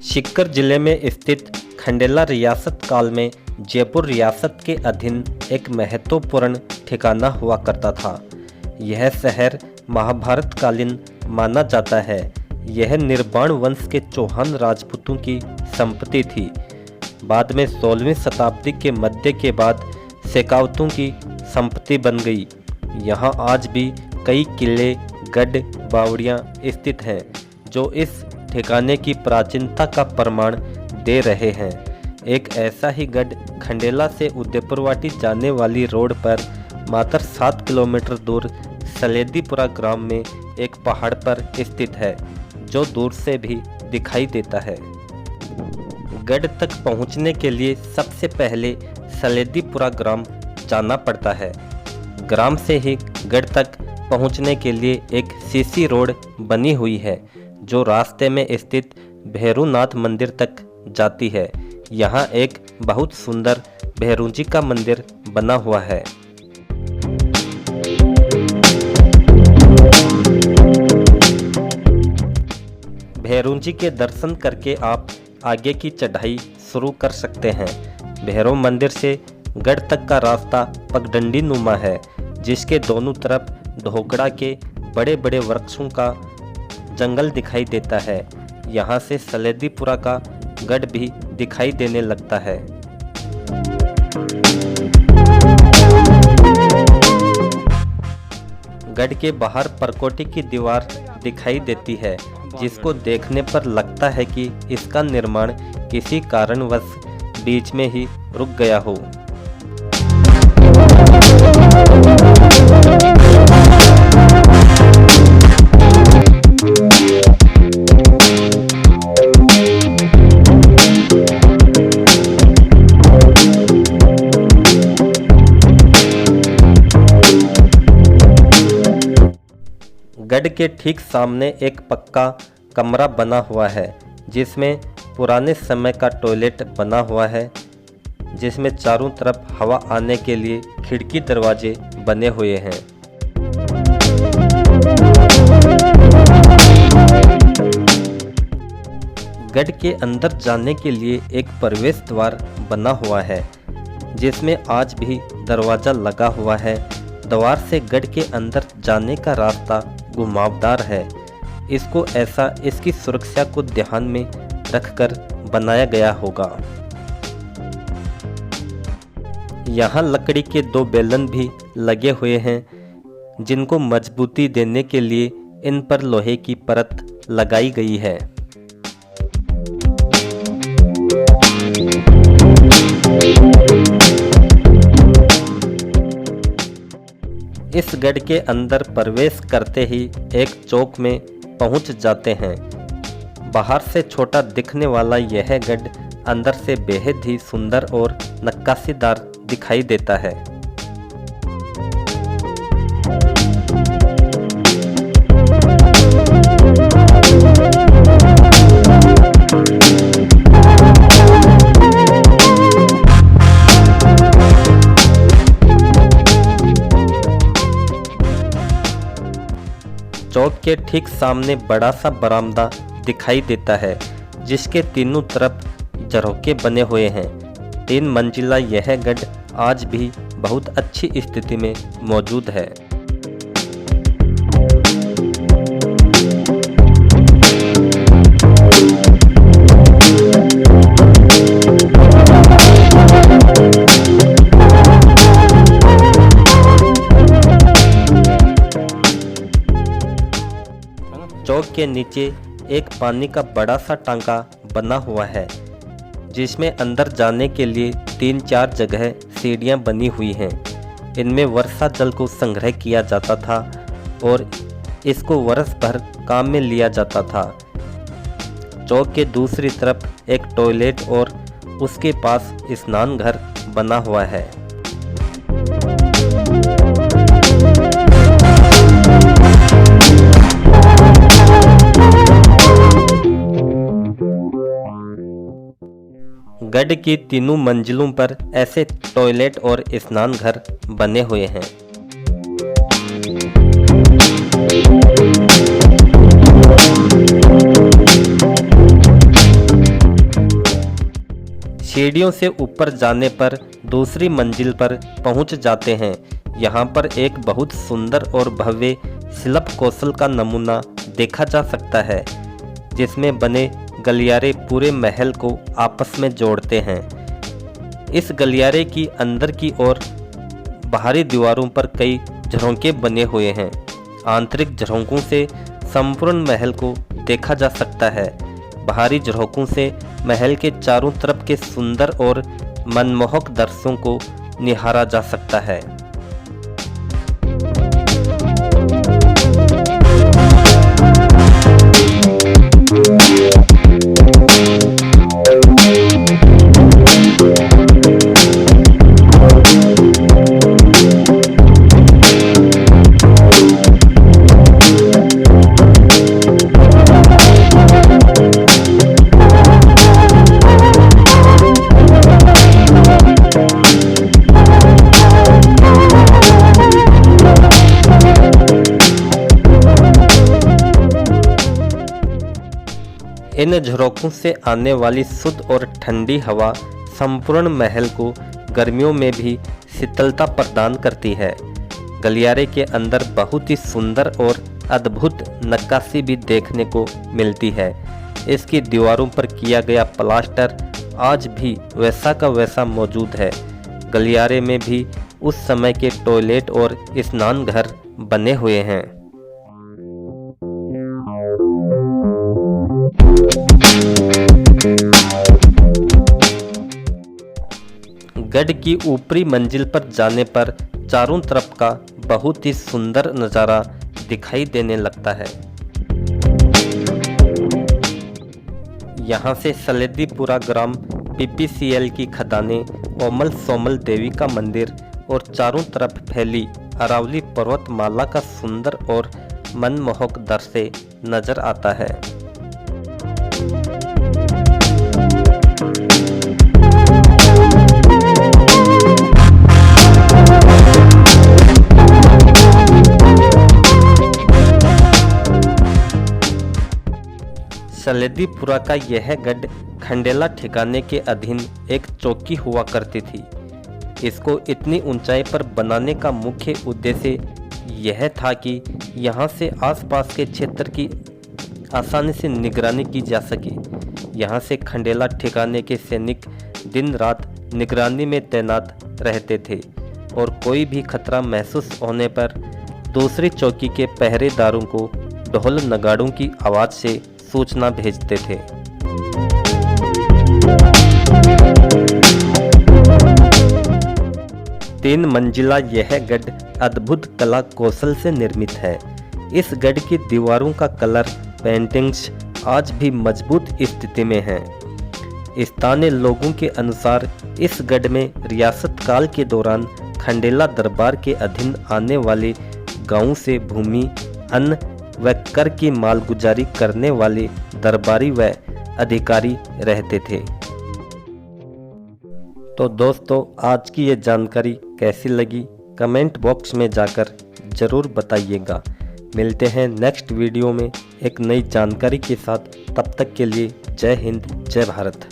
सीकर जिले में स्थित खंडेला रियासत काल में जयपुर रियासत के अधीन एक महत्वपूर्ण ठिकाना हुआ करता था। यह शहर महाभारत कालीन माना जाता है। यह निर्वाण वंश के चौहान राजपूतों की संपत्ति थी। बाद में 16वीं शताब्दी के मध्य के बाद शेखावतों की संपत्ति बन गई। यहाँ आज भी कई किले, गढ़, बावड़ियाँ स्थित हैं जो इस ठिकाने की प्राचीनता का प्रमाण दे रहे हैं। एक ऐसा ही गढ़ खंडेला से उदयपुरवाटी जाने वाली रोड पर मात्र 7 किलोमीटर दूर सलेदीपुरा ग्राम में एक पहाड़ पर स्थित है, जो दूर से भी दिखाई देता है। गढ़ तक पहुंचने के लिए सबसे पहले सलेदीपुरा ग्राम जाना पड़ता है। ग्राम से ही गढ़ तक पहुंचने के लिए एक सीसी रोड बनी हुई है, जो रास्ते में स्थित भैरूनाथ मंदिर तक जाती है। यहाँ एक बहुत सुंदर भैरू जी का मंदिर बना हुआ है। भैरू जी के दर्शन करके आप आगे की चढ़ाई शुरू कर सकते हैं। भैरव मंदिर से गढ़ तक का रास्ता पगडंडी नुमा है, जिसके दोनों तरफ ढोकड़ा के बड़े बड़े वृक्षों का जंगल दिखाई देता है। यहाँ से सलेदीपुरा का गढ़ भी दिखाई देने लगता है। गढ़ के बाहर परकोटी की दीवार दिखाई देती है, जिसको देखने पर लगता है कि इसका निर्माण किसी कारणवश बीच में ही रुक गया हो। गढ़ के ठीक सामने एक पक्का कमरा बना हुआ है, जिसमें पुराने समय का टॉयलेट बना हुआ है, जिसमें चारों तरफ हवा आने के लिए खिड़की दरवाजे बने हुए हैं। गढ़ के अंदर जाने के लिए एक प्रवेश द्वार बना हुआ है, जिसमें आज भी दरवाजा लगा हुआ है। द्वार से गढ़ के अंदर जाने का रास्ता घुमावदार है। इसको ऐसा इसकी सुरक्षा को ध्यान में रखकर बनाया गया होगा। यहाँ लकड़ी के 2 बेलन भी लगे हुए हैं, जिनको मजबूती देने के लिए इन पर लोहे की परत लगाई गई है। इस गढ़ के अंदर प्रवेश करते ही एक चौक में पहुंच जाते हैं। बाहर से छोटा दिखने वाला यह गढ़ अंदर से बेहद ही सुंदर और नक्काशीदार दिखाई देता है। चौक के ठीक सामने बड़ा सा बरामदा दिखाई देता है, जिसके तीनों तरफ झरोखे बने हुए हैं। 3 मंजिला यह गढ़ आज भी बहुत अच्छी स्थिति में मौजूद है। चौक के नीचे एक पानी का बड़ा सा टांका बना हुआ है, जिसमें अंदर जाने के लिए 3-4 जगह सीढ़ियां बनी हुई हैं। इनमें वर्षा जल को संग्रह किया जाता था और इसको वर्ष भर काम में लिया जाता था। चौक के दूसरी तरफ एक टॉयलेट और उसके पास स्नान घर बना हुआ है। गढ़ की तीनों मंजिलों पर ऐसे टॉयलेट और स्नान घर बने हुए हैं। सीढ़ियों से ऊपर जाने पर दूसरी मंजिल पर पहुंच जाते हैं। यहाँ पर एक बहुत सुंदर और भव्य शिल्प कौशल का नमूना देखा जा सकता है, जिसमें बने गलियारे पूरे महल को आपस में जोड़ते हैं। इस गलियारे की अंदर की ओर बाहरी दीवारों पर कई झरोखे बने हुए हैं। आंतरिक झरोखों से संपूर्ण महल को देखा जा सकता है। बाहरी झरोखों से महल के चारों तरफ के सुंदर और मनमोहक दृश्यों को निहारा जा सकता है। इन झरोखों से आने वाली शुद्ध और ठंडी हवा संपूर्ण महल को गर्मियों में भी शीतलता प्रदान करती है। गलियारे के अंदर बहुत ही सुंदर और अद्भुत नक्काशी भी देखने को मिलती है। इसकी दीवारों पर किया गया प्लास्टर आज भी वैसा का वैसा मौजूद है। गलियारे में भी उस समय के टॉयलेट और स्नान घर बने हुए हैं। गढ़ की ऊपरी मंजिल पर जाने पर चारों तरफ का बहुत ही सुंदर नज़ारा दिखाई देने लगता है। यहाँ से सलेदीपुरा ग्राम, PPCL की खदानें, ओमल सोमल देवी का मंदिर और चारों तरफ फैली अरावली पर्वतमाला का सुंदर और मनमोहक दृश्य नजर आता है। सलेदीपुरा का यह गढ़ खंडेला ठिकाने के अधीन एक चौकी हुआ करती थी। इसको इतनी ऊंचाई पर बनाने का मुख्य उद्देश्य यह था कि यहाँ से आसपास के क्षेत्र की आसानी से निगरानी की जा सके। यहाँ से खंडेला ठिकाने के सैनिक दिन रात निगरानी में तैनात रहते थे और कोई भी खतरा महसूस होने पर दूसरी चौकी के पहरेदारों को ढोल नगाड़ों की आवाज़ से सूचना भेजते थे। तीन मंजिला यह गढ़ अद्भुत कला कौशल से निर्मित है। इस गढ़ की दीवारों का कलर पेंटिंग्स आज भी मजबूत स्थिति में हैं। स्थानीय लोगों के अनुसार इस गढ़ में रियासत काल के दौरान खंडेला दरबार के अधीन आने वाले गांवों से भूमि, अन्न व कर की मालगुजारी करने वाले दरबारी व अधिकारी रहते थे। तो दोस्तों, आज की ये जानकारी कैसी लगी कमेंट बॉक्स में जाकर ज़रूर बताइएगा। मिलते हैं नेक्स्ट वीडियो में एक नई जानकारी के साथ। तब तक के लिए जय हिंद, जय भारत।